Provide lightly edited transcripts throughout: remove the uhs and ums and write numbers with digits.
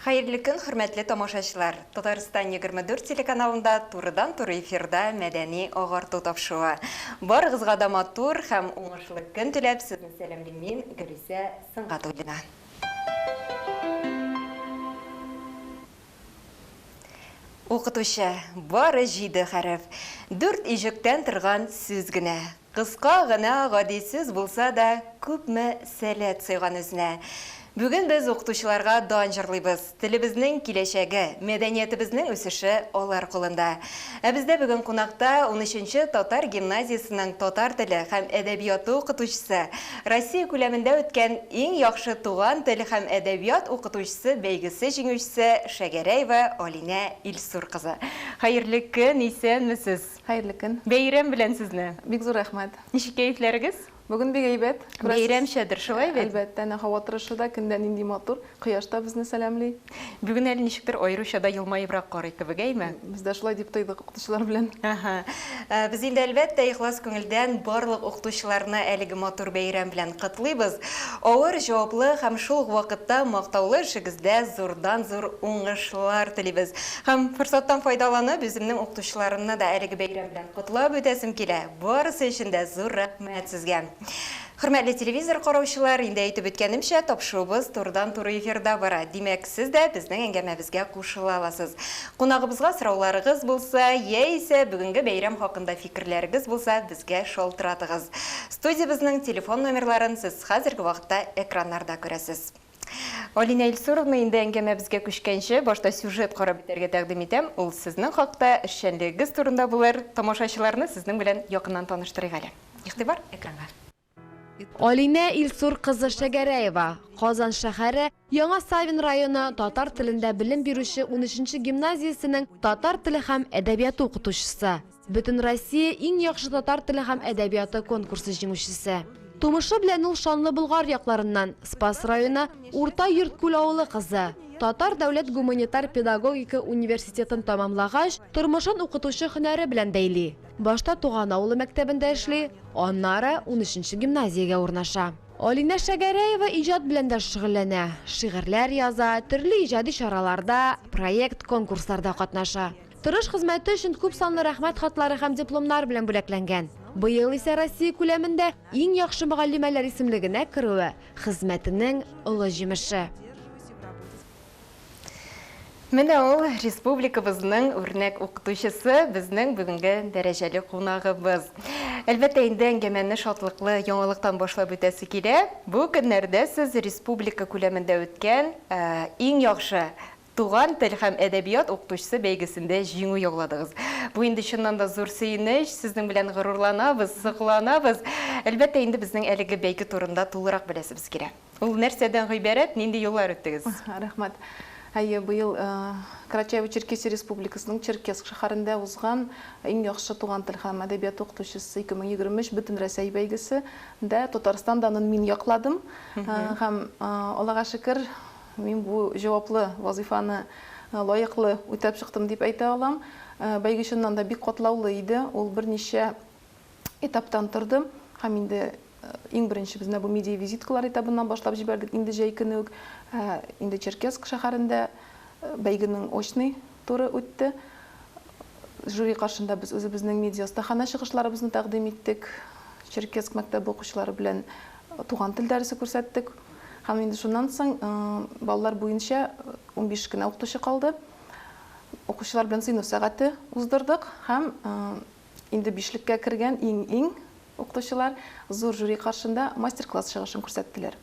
Hayırlı gün, hürmetli tomoshachilar. Tataristan 24 телеканалында турыдан-туры эфирда мәдәни ағарту тапшыгы. Барыгызга да матур һәм уңышлы көн теләп, сезне сәламлыйм мин, Гөлүсә Сыңгатуллина. Укытучы бары 7 хәреф. 4 ижектән торган сүз генә. Кыска гына, гадисез булса да, күпме сәләт сыйган үзенә. Бүген без укытучыларга дан җырлыйбыз. Телебезнең киләчәге, мәдәниятебезнең үсеше алар кулында. Ә бездә бүген кунакта 13-нче татар гимназиясының татар теле һәм әдәбияты укытучысы, Россия күләмендә үткән иң яхшы туган тел һәм әдәбият укытучысы бәйгесе җиңүчесе Шәгәрәева Алинә Илсур кызы. Хәерле көн, исәнмесез? Хәерле көн. Бәйрәм белән сезне. Бик зур рәхмәт. Ничек кәефләрегез? Бүген бик әйбәт. Бәйрәмчәдер, шулай бит? Әлбәттә, һава торышы да көндән нинди матур. Кояш та безне сәламлый. Бүген әле ничектер аеруча да елмаебрак карый кебек, әйме? Без дә шулай дип тойдык укытучылар белән. Без инде әлбәттә ихлас күңелдән барлык укытучыларны әлеге матур бәйрәм белән котлыйбыз. Авыр, җаваплы һәм шул вакытта мактаулы эшегездә зурдан-зур уңышлар телибез. Һәм форсаттан файдаланып, үземнең укытучыларымны да әлеге бәйрәм белән котлап үтәсем килә. Барысы өчен дә зур рәхмәт сезгә. Хөрмәтле телевизор караучылар, инде әйтеп үткәнемчә, тапшыруыбыз турыдан-туры эфирда бара. Димәк, сез дә безнең әңгәмәбезгә кушыла аласыз. Кунагыбызга сорауларыгыз булса, яисә бүгенге бәйрәм хакында фикерләрегез булса, безгә шалтыратыгыз. Студиябызның телефон номерларын сез хәзерге вакытта экраннарда күрәсез. Алинә Илсуровна, инде әңгәмәбезгә күчкәнче, башта сюжет карап бетәргә тәкъдим итәм. Ул сезнең хакта эшчәнлегегез турында булыр. Тамашачыларны сезнең белән якыннан таныштырыйк әле. Игътибар экранга. Алинә Илсур кызы Шәгәрәева, Казан шәһәре, Яңа Савин районы татар телендә белем бирүче 13-нче гимназиясенең татар теле һәм әдәбияты укытучысы. Бөтен Россия иң яхшы татар теле һәм әдәбияты конкурсы җиңүчесе. Тумышы белән ул шанлы Болгар якларыннан, Спас районы, Урта Йорткүл авылы кызы. Татар дәүләт гуманитар педагогика университетын тамамлагач, тормышын укытучы һөнәре белән бәйли. Башта туган авылы мәктәбендә эшли, аннары 13-нче гимназиягә урнаша. Алинә Шәгәрәева иҗат белән дә шөгыльләнә. Шигырьләр яза, төрле иҗади чараларда, проект, конкурсларда катнаша. Тырыш хезмәте өчен күп санлы рәхмәт хатлары һәм дипломнар белән бүләкләнгән. Быел исә Россия күләмендә иң яхшы мөгаллимәләр исемлегенә керүе хезмәтенең олы җимеше. Менә ул республикабызның үрнәк укытучысы, безнең бүгенге дәрәҗәле кунагыбыз. Әлбәттә, инде әңгәмәне шатлыклы яңалыктан башлап үтәсе килә. Бу көннәрдә сез республика күләмендә үткән иң яхшы туган тел һәм әдәбият укытучысы бәйгесендә җиңү яуладыгыз. Бу инде чыннан да зур сөенеч, сезнең белән горурланабыз, сокланабыз. Әлбәттә, инде безнең әлеге бәйге турында тулырак беләсебез кирәк. Ул нәрсәдән гыйбарәт, нинди юллар үттегез? Рәхмәт. Әйе, быел Карачаево-Черкесия Республикасының Черкесск шәһәрендә узган иң яхшы туган тел һәм әдәбият укытучысы 2023 бөтен Россия бәйгесендә Татарстан данын мин якладым. Һәм Аллага шөкер, мин бу җаваплы вазифаны лаеклы үтәп чыктым дип әйтә алам. Бәйге чыннан да бик катлаулы иде. Ул берничә этаптан торды. Һәм инде иң беренче безне бу медиа визиткалар этабыннан башлап җибәрдек. Инде җәй көне үк инде Черкесск шәһәрендә бәйгенең очный туры үтте. Жюри каршында без үзебезнең медиа стахана чыгышларыбызны тәкъдим иттек. Черкесск мәктәбе укучылары белән туган тел дәресе күрсәттек. Һәм инде шуннан соң балалар буенча 15 кенә укытучы калды. Укучылар белән сыйныф сәгате уздырдык һәм инде 5леккә кергән иң укытучылар зур жюри каршында мастер-класс чыгышын күрсәттеләр.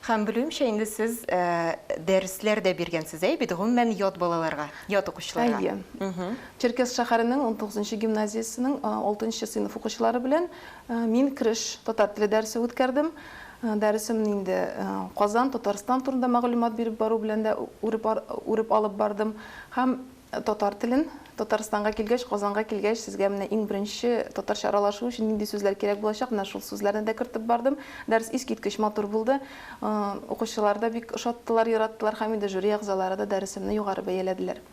Һәм белүемчә, инде сез дәресләр дә биргәнсез, бит гомумән ят балаларга, ят укучыларга. Әйе. Черкесск шәһәренең 19-нчы гимназиясенең 6-нчы сыйныф укучылары белән мин кереш татар теле дәресе үткәрдем. Дәресем инде Казан, Татарстан турында мәгълүмат биреп бару белән дә үреп алып бардым. Һәм татар телен Татарстанга килгәч, Казанга килгәч, сезгә менә иң беренче татарча аралашу өчен нинди сүзләр кирәк булачак, менә шул сүзләрне дә кертеп бардым. Дәрес искиткеч матур булды. Укучылар да бик ошаттылар, яраттылар һәм инде жюри әгъзалары да дәресемне югары бәяләделәр.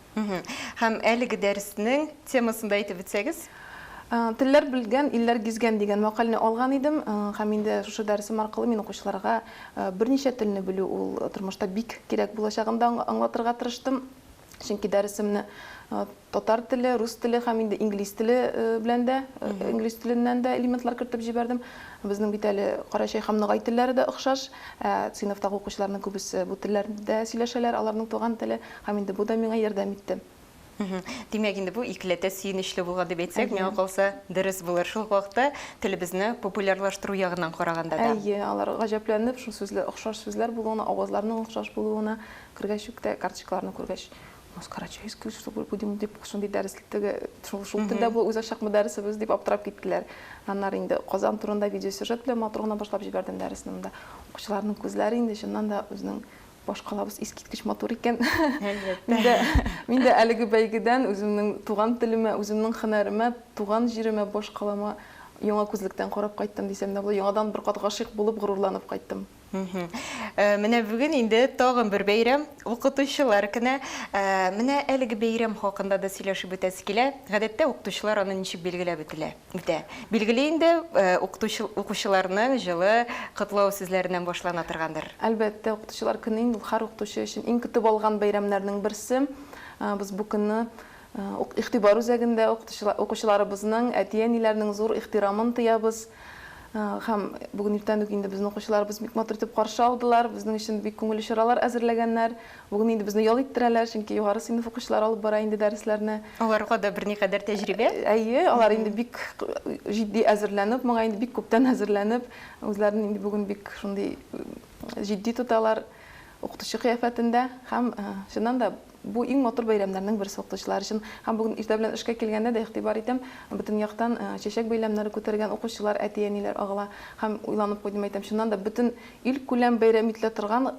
Һәм әлеге дәреснең темасын да әйтеп үтсәгез? Телләр белгән, илләр гизгән дигән мәкаләне алган идем. Һәм инде шушы дәресем аркылы мин укучыларга берничә телне белү ул тормышта бик кирәк булачагын да аңлатырга тырыштым. Чөнки дәресемне татар теле, рус теле һәм инде инглиз теле белән дә, инглиз теленнән дә элементлар кертеп җибәрдем. Безнең бит әле Карачай һәм Ногай телләре дә охшаш. Сыйныфтагы укучыларның күбесе бу телләрдә сөйләшәләр, аларның туган теле, һәм инде бу да миңа ярдәм итте. Демәк, инде бу икеләтә сөенечле булган дип әйтсәк, миңа калса дөрес булыр. Шул вакытта телебезне популярлаштыру ягыннан караганда да. Әйе, алар гаҗәпләнеп, шул сүзләр, охшаш сүзләр булуына, авазларның охшаш булуына, кергәч үк тә карточкаларны күргәч, "Мос карачайский, что будем дип шундый дәреслектәге, шул телдә бу үз ашак мөдәррисебез" дип аптырап киттеләр. Аннары инде Казан турында видеосюжет белән матур гына башлап җибәрдем дәресемдә. Укучыларның күзләре инде чыннан да үзенең башкалабыз искиткеч матур икән. Мин дә әлеге бәйгедән үземнең туган телемә, үземнең һөнәремә, туган җиремә, башкалама яңа күзлектән карап кайттым дисәм дә була. Яңадан бер кат гашыйк булып, горурланып кайттым. Менә бүген инде тагын бер бәйрәм, укытучылар көне. Менә әлеге бәйрәм хакында да сөйләшеп үтәсе килә. Гадәттә укытучылар аны ничек билгеләп үтә. Билгеле инде укучыларның җылы котлау сүзләреннән башлана торгандыр. Әлбәттә, укытучылар көне инде һәр укытучы өчен иң көтеп алган бәйрәмнәрнең берсе. Без бу көнне игътибар үзәгендә укучыларыбызның, әти-әниләрнең зур ихтирамын тоябыз. Һәм бүген иртән үк инде безнең укучыларыбыз бик матур итеп каршы алдылар. Безнең өчен бик күңелле чаралар әзерләгәннәр. Бүген инде безне ял иттерәләр, чөнки югары сыйныф укучылар алып бара инде дәресләрне. Аларга да берникадәр тәҗрибә. Әйе, алар инде бик җитди әзерләнеп, моңа инде бик күптән әзерләнеп, үзләрен инде бүген бик шундый җитди тоталар укытучы кыяфәтендә. Һәм чыннан да бу иң матур бәйрәмнәрнең берсе укытучылар өчен. Һәм бүген иртә белән эшкә килгәндә дә игътибар итәм, бөтен яктан чәчәк бәйләмнәре күтәргән укучылар, әти-әниләр агыла. Һәм уйланып куйдым, әйтәм, чыннан да бөтен ил күләм бәйрәм ителә торган,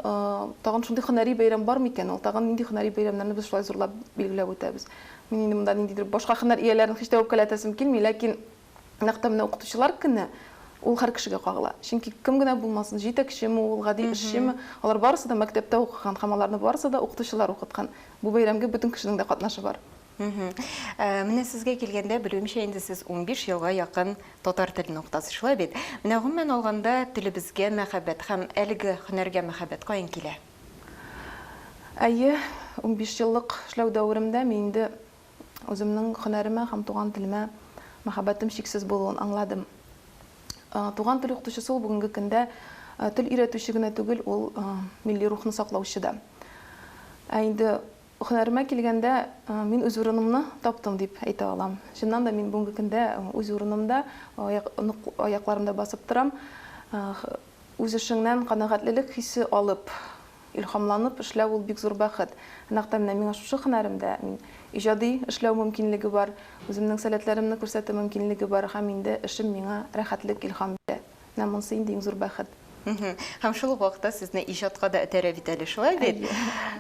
тагын шундый һөнәри бәйрәм бармы икән? Ул тагын нинди һөнәри бәйрәмнәрне без шулай зурлап билгеләп үтәбез. Мин инде монда ниндидер башка һөнәр ияләрен һич тә үпкәләтәсем килми, ләкин нәкъ менә укытучылар көне ул һәр кешегә кагыла. Чөнки кем генә булмасын, җитәкчеме, ул гади эшчеме, алар барысы да мәктәптә укыган, һәм аларны барысы да укытучылар укыткан. Бу бәйрәмгә бөтен кешенең дә катнашы бар. Менә сезгә килгәндә, белүемчә инде сез 15 елга якын татар телен укытасыз, шулай бит? Менә гомумән алганда телебезгә мәхәббәт һәм әлеге һөнәргә мәхәббәт каян килә? Әйе, 15 еллык эшләү дәвремдә мин инде үземнең һөнәремә һәм туган телемә мәхәббәтем чиксез булуын аңладым. Туган тел укытучысы ул бүгенге көндә тел өйрәтүче генә түгел, ул милли рухны саклаучы да. Инде һөнәремә килгәндә мин үз урынымны таптым дип әйтә алам. Чыннан да мин бүгенге көндә үз урынымда, аякларымда басып торам. Үз эшеңнән канәгатьлелек хисе алып, илһамланып эшләү ул бик зур бәхет. Нәкъ менә миңа шушы һөнәремдә мин иҗади эшләү мөмкинлеге бар, үземнең сәләтләремне күрсәтү мөмкинлеге бар, һәм инде эшем миңа рәхәтлек, илһам бирә. Менә монысы инде иң зур бәхет. Һәм шул вакытта сезне иҗатка да этәрә бит әле, шулай бит?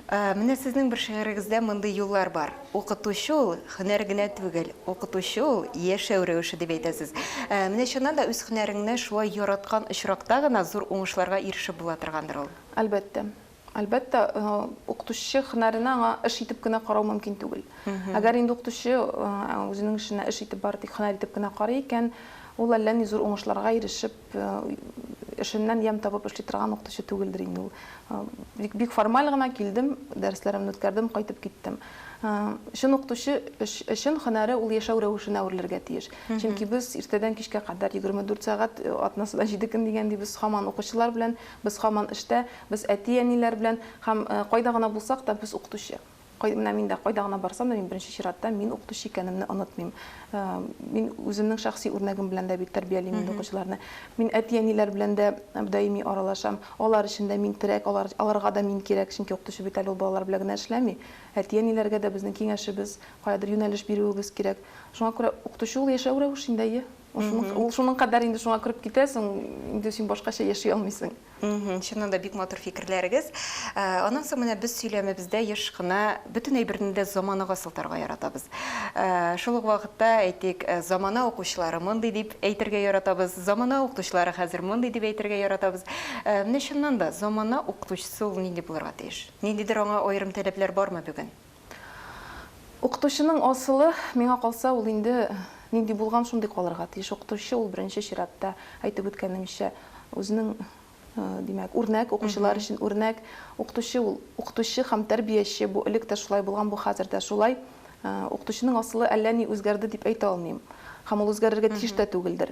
Менә сезнең бер шигырегездә мондый юллар бар. Укытучы ул һөнәр генә түгел, укытучы ул яшәү рәвеше дип әйтәсез. Менә шуннан да үз һөнәреңне шулай яраткан очракта гына зур уңышларга ирешеп була торгандыр ул. Әлбәттә. Әлбәттә, укытучы һөнәренә аңа эш итеп кенә карау мөмкин түгел. Әгәр инде укытучы үзенең эшенә эш итеп бар, тик һөнәр итеп кенә карый икән, ул әллә ни зур уңышларга ирешеп, эшеннән ям табып эшли торган укытучы түгелдер инде ул. Бик формаль гына килдем, дәресләремне үткәрдем, кайтып киттем. Шун укытучы өчен һөнәре ул яшәү рәвешенә әверелергә тиеш. Чөнки без иртәдән кичкә кадәр 24 сәгать, атнасыда 7 көн дигәндәй без һаман укучылар белән, без һаман эштә, без әти-әниләр белән һәм кайда гына булсак да без укытучы. Менә мин дә кайда гына барсам да, мин беренче чиратта мин укытучы икәнемне онытмыйм. Мин үземнең шәхси үрнәгем белән дә бит тәрбиялим инде укучыларны. Мин әти-әниләр белән дә даими аралашам. Алар өчен дә мин терәк, аларга да мин кирәк, чөнки укытучы бит әле ул балалар белән генә эшләми. Әти-әниләргә дә безнең киңәшебез, каядыр юнәлеш бирүебез кирәк. Шуңа күрә укытучы ул яшәү рәвешендә. Ул шуның кадәр инде шуңа кереп китәсең, инде син башкача яши алмыйсың. Шуннан да бик матур фикерләрегез. Аннан соң менә без сөйләмебездә еш кына бөтен әйберне дә заманага сылтарга яратабыз. Шул ук вакытта әйтик, замана укучылары мондый дип әйтергә яратабыз, замана укытучылары хәзер мондый дип әйтергә яратабыз. Менә шуннан да замана укытучысы ул нинди булырга тиеш? Ниндидер аңа аерым таләпләр бармы бүген? Укытучының асылы, миңа калса, ул инде нинди булган шундый калырга тиеш. Укытучы ул беренче чиратта әйтеп үткәнемчә үзенең димәк үрнәк укучылар өчен үрнәк укытучы һәм тәрбияче бу элек тә шулай булган, бу хәзер дә шулай. Укытучының асылы әллә ни үзгәрде дип әйтә алмыйм. Һәм ул үзгәрергә тиеш тә түгелдер.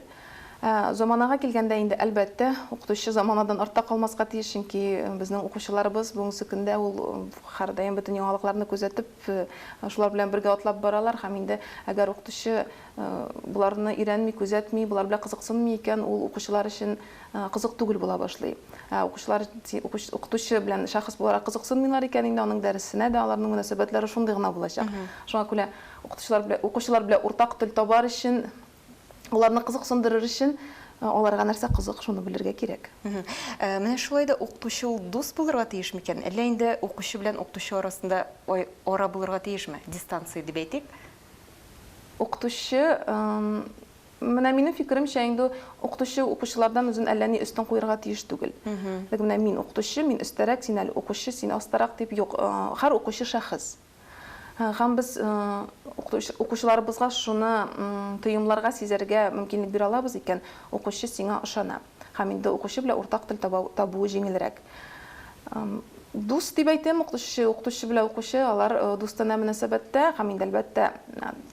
Заманага килгәндә инде әлбәттә укытучы заманадан артта калмаска тиеш, чөнки безнең укучыларыбыз бүгенге көндә ул һәр даим бөтен яңалыкларны күзәтеп, шулар белән бергә атлап баралар һәм инде әгәр укытучы буларны өйрәнми, күзәтми, булар белән кызыксынмый икән, ул укучылар өчен кызык түгел була башлый. Укытучы белән шәхес буларак кызыксынмыйлар икән, инде аның дәресенә дә аларның мөнәсәбәтләре шундый гына булачак. Шуңа күрә укучылар белән уртак тел табар өчен, уларны кызыксындырыр өчен аларга нәрсә кызык, шуны белергә кирәк. Менә шулай да укытучы ул дус булырга тиеш микән? Әллә инде укучы белән укытучы арасында ара булырга тиешме? Дистанция дип әйтик. Укытучы, менә минем фикеремчә, инде укытучы укучылардан үзен әллә ни өстен куярга тиеш түгел. Менә мин укытучы, мин өстәрәк, син әле укучы, син астарак дип юк. Һәр укучы шәхес. Һәм без укучыларыбызга шуны тоемларга, сизәргә мөмкинлек бирә алабыз икән, укучы сиңа ышана. Һәм инде укучы белән уртак тел табуы җиңелрәк. Дус дип әйтәм, укытучы белән укучы, алар дустана мөнәсәбәттә, һәм инде әлбәттә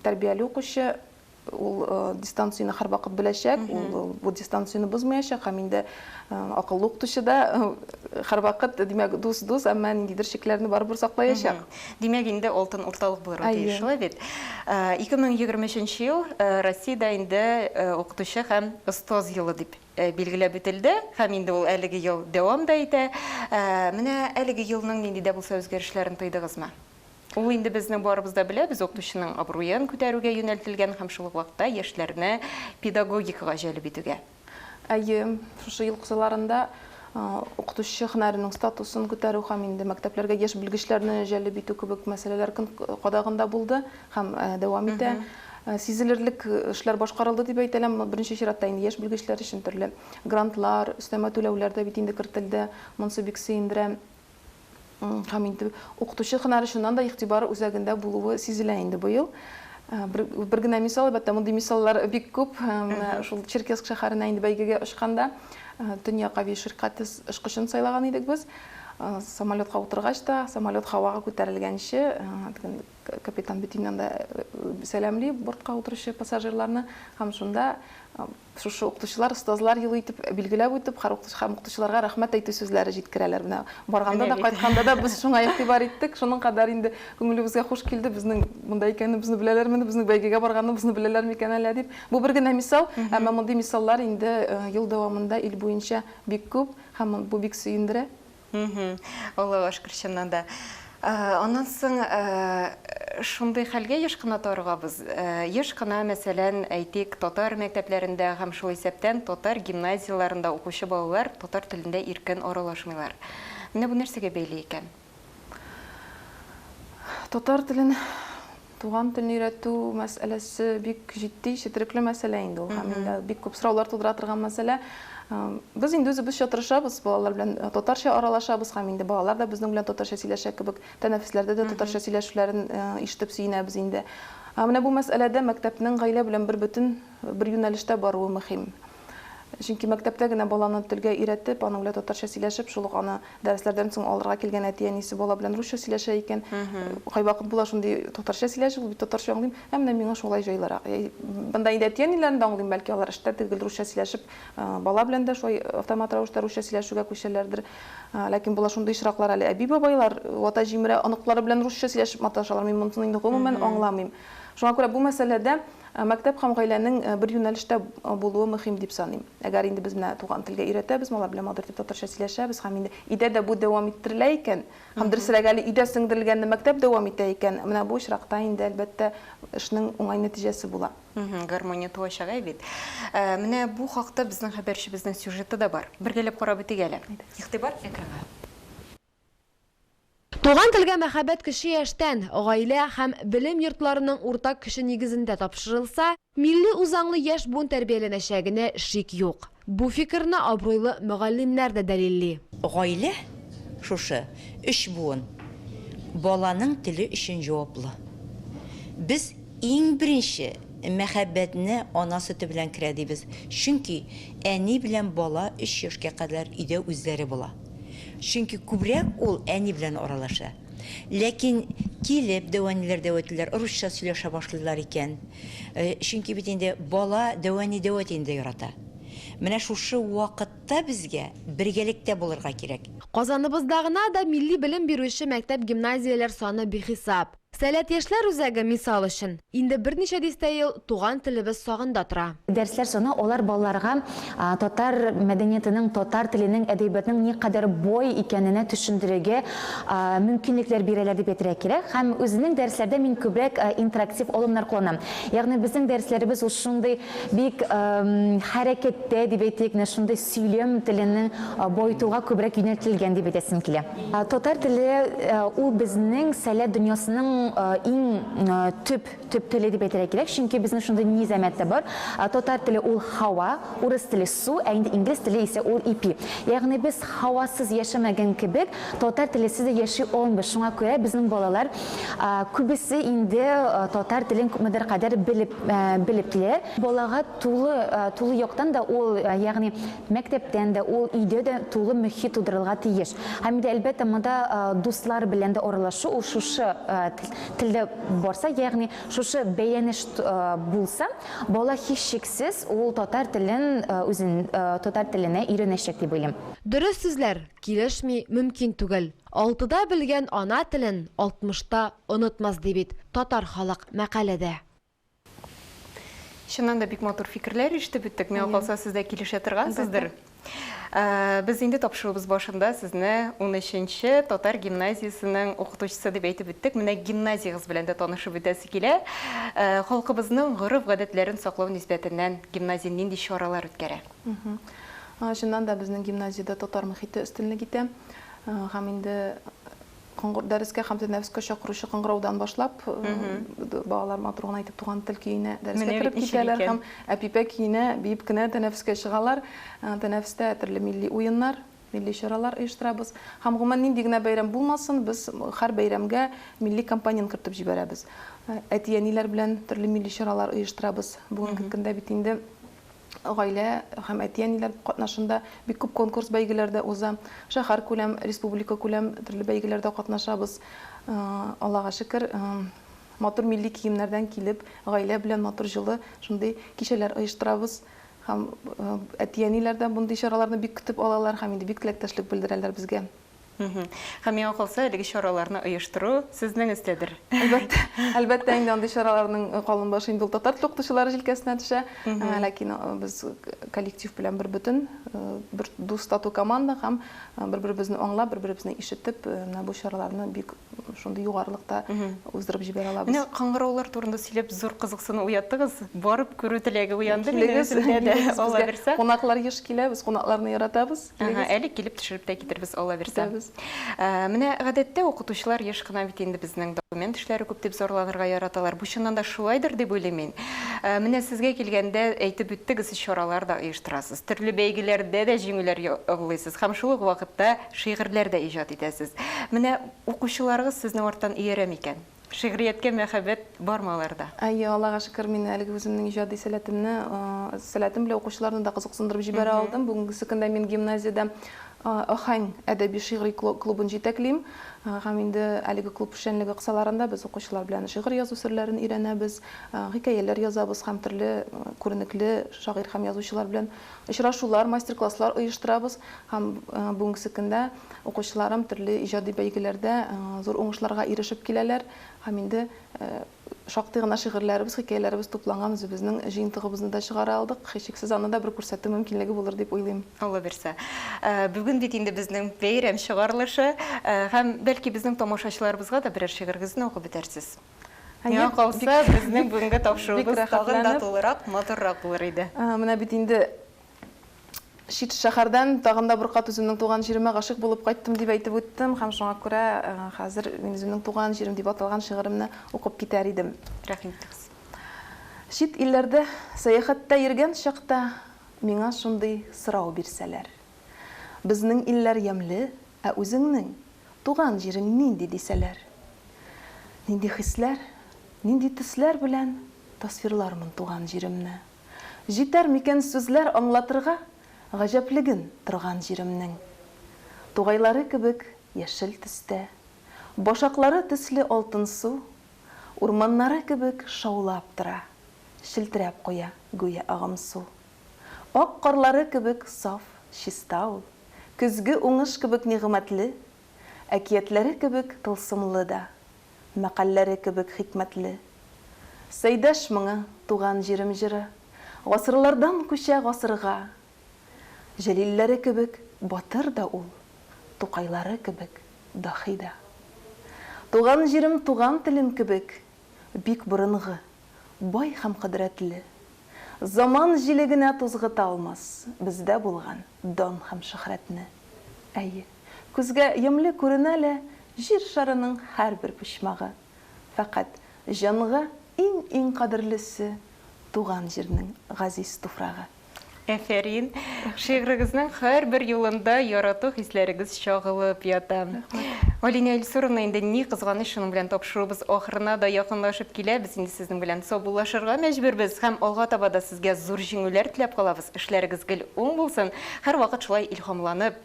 тәрбияле укучы ул дистанцияны һәрвакыт беләчәк, ул бу дистанцияны бозмаячак, һәм инде акыллы укытучы да һәрвакыт, димәк, дус, әмма ниндидер шикләрне барыбер саклаячак. Димәк, инде алтын урталык булырга тиеш, шулай бит. 2023 ел Россиядә инде укытучы һәм остаз елы дип билгеләп үтелде, һәм инде ул әлеге ел дәвам да итә. Менә әлеге елның нинди дә булса үзгәрешләрен тойдыгызмы? Ул инде безнең барыбызда беләбез, укытучының абруен күтәрүгә юнәлтелгән һәм шул ук вакытта яшьләрне педагогикага җәлеп итүгә. Шушы ел кысаларында укытучы һөнәренең статусын күтәрү һәм инде мәктәпләргә яшь белгечләрне җәлеп итү кебек мәсьәләләр көн кадагында булды һәм дәвам итә. Сизелерлек эшләр башкарылды дип әйтәләм. Беренче чиратта инде яшь белгечләр өчен төрле грантлар, өстәмә түләүләр дә бит инде кертелде. Монсы бик сөендерә. Һәм инде укытучы һөнәре шуннан да игътибары үзәгендә булуы сизелә инде бу ел. Бер генә мисал, әлбәттә, мондый мисаллар бик күп. Шул Черкесск шәһәренә инде бәйгегә очканда Дөнья Кави ширкаты очкычын сайлаган идек без. Самолетка утыргач та, самолет һавага күтәрелгәнче, капитан Бетимнан да сәламли бортка утыручы пассажирларны, һәм шунда шушы укытучылар, остазлар елы итеп билгеләп үтеп, һәр укытучыларга рәхмәт әйтү сүзләре җиткерәләр. Менә барганда да, кайтканда да без шуңа игътибар иттек. Шуның кадәр инде күңелебезгә хуш килде. Безнең монда икәнне безне беләләрме, безнең бәйгегә барганны безне беләләрме икән әллә дип. Бу бер генә мисал, әмма мондый мисаллар инде ел дәвамында ил буенча бик күп, һәм бу бик сөендерә. Аллаһ шөкер да. Аннан соң шундый хәлгә еш кына тарыгабыз. Еш кына, мәсәлән, әйтик, татар мәктәпләрендә һәм шул исәптән татар гимназияларында укучы балалар татар телендә иркен аралашмыйлар. Менә бу нәрсәгә бәйле икән? Татар телен, туган телне өйрәтү мәсьәләсе бик җитди, четерекле мәсьәлә инде ул. Һәм инде бик күп сораулар тудыра торган мәсьәлә. Без инде үзебезчә тырышабыз, балалар белән татарча аралашабыз, һәм инде балалар да безнең белән татарча сөйләшә кебек, тәнәфесләрдә дә татарча сөйләшүләрен ишетеп сөенәбез инде. Менә бу мәсьәләдә мәктәпнең гаилә белән бер юнәлештә баруы мөһим. Чөнки мәктәптә генә баланы телгә өйрәтеп, аның белән татарча сөйләшеп, шул ук аны дәресләрдән соң алырга килгән әти-әнисе бала белән русча сөйләшә икән. Кайвакыт була шундый татарча сөйләшеп, ул бит татарча аңлыйм, менә миңа шулай җайлырак. Бында инде әти-әниләрне дә аңлыйм, бәлки алар эштә түгел русча сөйләшеп, бала белән дә шулай автомат рәвештә русча сөйләшүгә күчәләрдер. Ләкин була шундый очраклар әле әби-бабайлар, вата җимерә аныклары белән русча сөйләшеп маташалар, мин монысын инде гомумән аңламыйм. Шуңа күрә бу мәсьәләдә мәктәп һәм гаиләнең бер юнәлештә булуы мөһим дип саныйм. Әгәр инде без менә туган телгә өйрәтәбез, алар белән модern татарча сөйләшәбез, һәм инде өйдә дә бу дәвам иттерелә икән, һәм дөресрәк әле өйдә сеңдерелгәнне мәктәп дәвам итә икән, менә бу очракта инде әлбәттә эшнең уңай нәтиҗәсе була. Гармония туачак бит. Менә бу хакта безнең хәбәрчебезнең сюжеты да бар. Бергәләп карап үтик әле. Игътибар экранга. Туган телгә мәхәббәт кеше яшьтән, гаилә һәм белем йортларының уртак кеше нигезендә тапшырылса, милли үзаңлы яшь буын тәрбияләнәчәгенә шик юк. Бу фикерне абруйлы мөгаллимнәр дә дәлилли. Гаилә шушы 3 буын баланың теле өчен җаваплы. Без иң беренче мәхәббәтне ана сөте белән керә дибез. Чөнки әни белән бала 3 яшькә кадәр өйдә үзләре була. Чөнки күбрәк ул әни белән аралаша. Ләкин килеп дәваниләр, русча сөйләшә башлыйлар икән. Чөнки бит инде бала дәвани инде ярата. Менә шушы вакытта безгә бергәлектә булырга кирәк. Казаныбыздагына да милли белем бирүче мәктәп гимназияләр саны бихисап. Сәләт яшьләр үзәге мисал өчен инде берничә дистә ел туган телебез сагында тора. Дәресләр саны алар балаларга татар мәдәниятенең, татар теленең, әдәбиятның никадәр бой икәненә төшендерергә мөмкинлекләр бирәләр дип әйтергә кирәк. Һәм үзенең дәресләрдә мин күбрәк интерактив алымнар кулланам. Ягъни безнең дәресләребез шундый бик хәрәкәттә дип әйтик, шундый сөйләм теленең бойтуга күбрәк юнәлтелгән дип әйтәсем килә. Татар теле ул безнең сәләт дөньясының иң төп теле дип әйтергә кирәк, чөнки безнең шундый низамәттә бар. Татар теле ул һава, урыс теле су, ә инде инглиз теле исә ул ипи. Ягъни без һавасыз яшәмәгән кебек, татар телесез дә яши алмыйбыз. Шуңа күрә безнең балалар күбесе инде татар телен күпмедер кадәр белеп килә. Балага тулы яктан да ул, ягъни мәктәптән дә, ул өйдә дә тулы мөхит тудырылга тиеш. Һәм инде әлбәттә монда дуслар белән дә аралашу, ул шушы телдә барса, ягъни шушы бәйләнеш булса, бала һичшиксез ул татар телен татар теленә өйрәнәчәк дип уйлыйм. Дөрес сүзләр килешми мөмкин түгел. 6да белгән ана телен 60та онытмас дип бит татар халык мәкаләдә. Шуннан да бик матур фикерләр ишетеп беттек. Миңа калса сез дә килешә торгансыздыр. Без инде тапшыруыбыз башында сезне 13-нче татар гимназиясының укытучысы дип әйтеп беттек. Менә гимназиягыз белән дә танышып бетәсе килә. Халкыбызның гореф-гадәтләрен саклау нисбәтеннән гимназия нинди чаралар үткәрә? Шуннан да безнең гимназиядә татар мөхите өстенлек итә. Һәм инде дәрескә һәм тәнәфескә чакыручы кыңгыраудан башлап, балалар матур гына әйтеп туган тел көенә дәрескә кереп китәләр һәм әпипә көенә биеп кенә тәнәфескә чыгалар. Тәнәфестә төрле милли уеннар, милли чаралар оештырабыз. Һәм гомумән нинди генә бәйрәм булмасын, без һәр бәйрәмгә милли компанияны кертеп җибәрәбез. Әти-әниләр белән төрле милли чаралар оештырабыз. Бүгенге көндә бит инде гаилә һәм әти-әниләр катнашында бик күп конкурс бәйгеләрдә уза. Шәһәр күләм, республика күләм төрле бәйгеләрдә катнашабыз. Аллага шөкер, матур милли киемнәрдән килеп, гаилә белән матур җылы шундый кичәләр оештырабыз. Һәм әти-әниләр дә бундый чараларны бик көтеп алалар һәм инде бик теләктәшлек белдерәләр безгә. Һәм миңа калса, әлеге чараларны оештыру сезнең өстәдер. Әлбәттә, инде андый чараларның калын башы инде татар теле укытучылары җилкәсенә төшә. Ләкин без коллектив белән бер бөтен, бер дус тату команда һәм бер-беребезне аңлап, бер-беребезне ишетеп, менә бу чараларны бик шундый югарылыкта уздырып җибәрә алабыз. Менә кыңгыраулар турында сөйләп зур кызыксыну уяттыгыз. Барып күрү теләге уянды минем. Алла бирсә. Кунаклар еш килә, без кунакларны яратабыз. Әле килеп төшереп тә китербез, Алла бирсә. Менә гадәттә укытучылар еш кына бит инде безнең документ эшләре күп дип зарланырга яраталар. Бу чыннан да шулайдыр дип уйлыйм мин. Менә сезгә килгәндә әйтеп үттегез, чаралар да оештырасыз. Төрле бәйгеләрдә дә җиңүләр яулыйсыз. Һәм шул ук вакытта шигырьләр дә иҗат итәсез. Менә укучыларыгыз сезнең арттан иярә микән? Шигърияткә мәхәббәт бармы аларда? Аллага шөкер, мин әлеге үземнең иҗади сәләтем белән укучыларны да кызыксындырып җибәрә алдым. Бүгенге көндә мин гимназиядә Ахаң әдәби шигъри клубын җитәклим. Һәм инде әлеге клуб эшчәнлеге кысаларында без укучылар белән шигырь язу серләрен өйрәнәбез, хикәяләр язабыз һәм төрле күренекле шагыйрь һәм язучылар белән очрашулар, мастер-класслар оештырабыз. Һәм бүгенге көндә укучыларым төрле иҗади бәйгеләрдә зур уңышларга ирешеп киләләр. Һәм инде шактый гына шигырьләребез, хикәяләребез тупланган, безнең җыентыгыбызны да чыгара алдык. Һичшиксез аны да бер күрсәтү мөмкинлеге булыр дип уйлыйм. Алла бирсә. Бүген бит инде безнең бәйрәм чыгарылышы һәм бәлки безнең тамашачыларыбызга да берәр шигырьгезне укып бетерсез. Миңа калса, безнең бүгенге тапшыруыбыз тагын да тулырак, матуррак булыр иде. Менә бит инде Шит шәһәрдән тагын да бер кат үземнең туган җиремә гашык булып кайттым дип әйтеп үттем һәм шуңа күрә хәзер мин үземнең туган җирем дип аталган шигыремне укып китәр идем. Рәхим. Шит илләрдә сәяхәттә йөргән чакта миңа шундый сорау бирсәләр. Безнең илләр ямлы, ә үзеңнең туган җирең нинди дисәләр. Нинди хисләр, нинди төсләр белән тасвирлармын туган җиремне. Җитәр микән сүзләр аңлатырга гаҗәплеген торган җиремнең. Тугайлары кебек яшел төстә, башаклары төсле алтын су, урманнары кебек шаулап тора, шелтерәп куя гүя агым су. Ак карлары кебек саф, чиста ул, көзге уңыш кебек нигъмәтле, әкиятләре кебек тылсымлы да, мәкальләре кебек хикмәтле. Сәйдәш моңа туган җирем җыры, гасырлардан күчә гасырга. Җәлилләре кебек батыр да ул, Тукайлары кебек дахи да. Туган җирем туган телем кебек, бик борынгы, бай һәм кыдрәтле. Заман җилегенә тузгыта алмас бездә булган дан һәм шөһрәтне. Әйе, күзгә ямлы күренә лә җир шарының һәрбер почмагы. Фақат җанга иң кадерлесе туган җирнең газиз туфрагы. Әфәрин, шигырыгызның һәрбер юлында ярату хисләрегез чагылып ята. Алина Илсуровна, инде ни кызганыч шуның белән тапшырубыз ахырына да якынлашып киләбез. Инде сезнең белән саубуллашырга мәҗбүрбез һәм алга таба да сезгә зур җиңүләр теләп калабыз. Эшләрегез гел уң булсын. Һәрвакыт шулай илһамланып,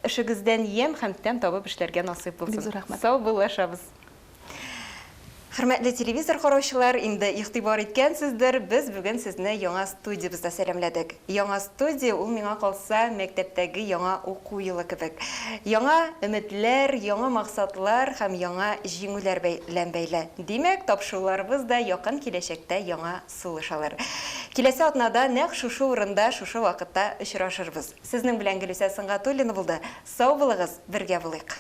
эшегездән ям һәм тәм табып эшләргә насыйп булсын. Саубуллашабыз. Хөрмәтле телевизор караучылар, инде игътибар иткәнсездер, без бүген сезне яңа студиябызда сәламләдек. Яңа студия ул миңа калса мәктәптәге яңа уку елы кебек. Яңа өметләр, яңа максатлар һәм яңа җиңүләр белән бәйле. Димәк, тапшыруларыбыз да якын киләчәктә яңа сулышалар. Киләсе атнада нәкъ шушы урында, шушы вакытта очрашырбыз. Сезнең белән Гөлүсә Сыңгатуллина булды. Сау булыгыз, бергә булыйк.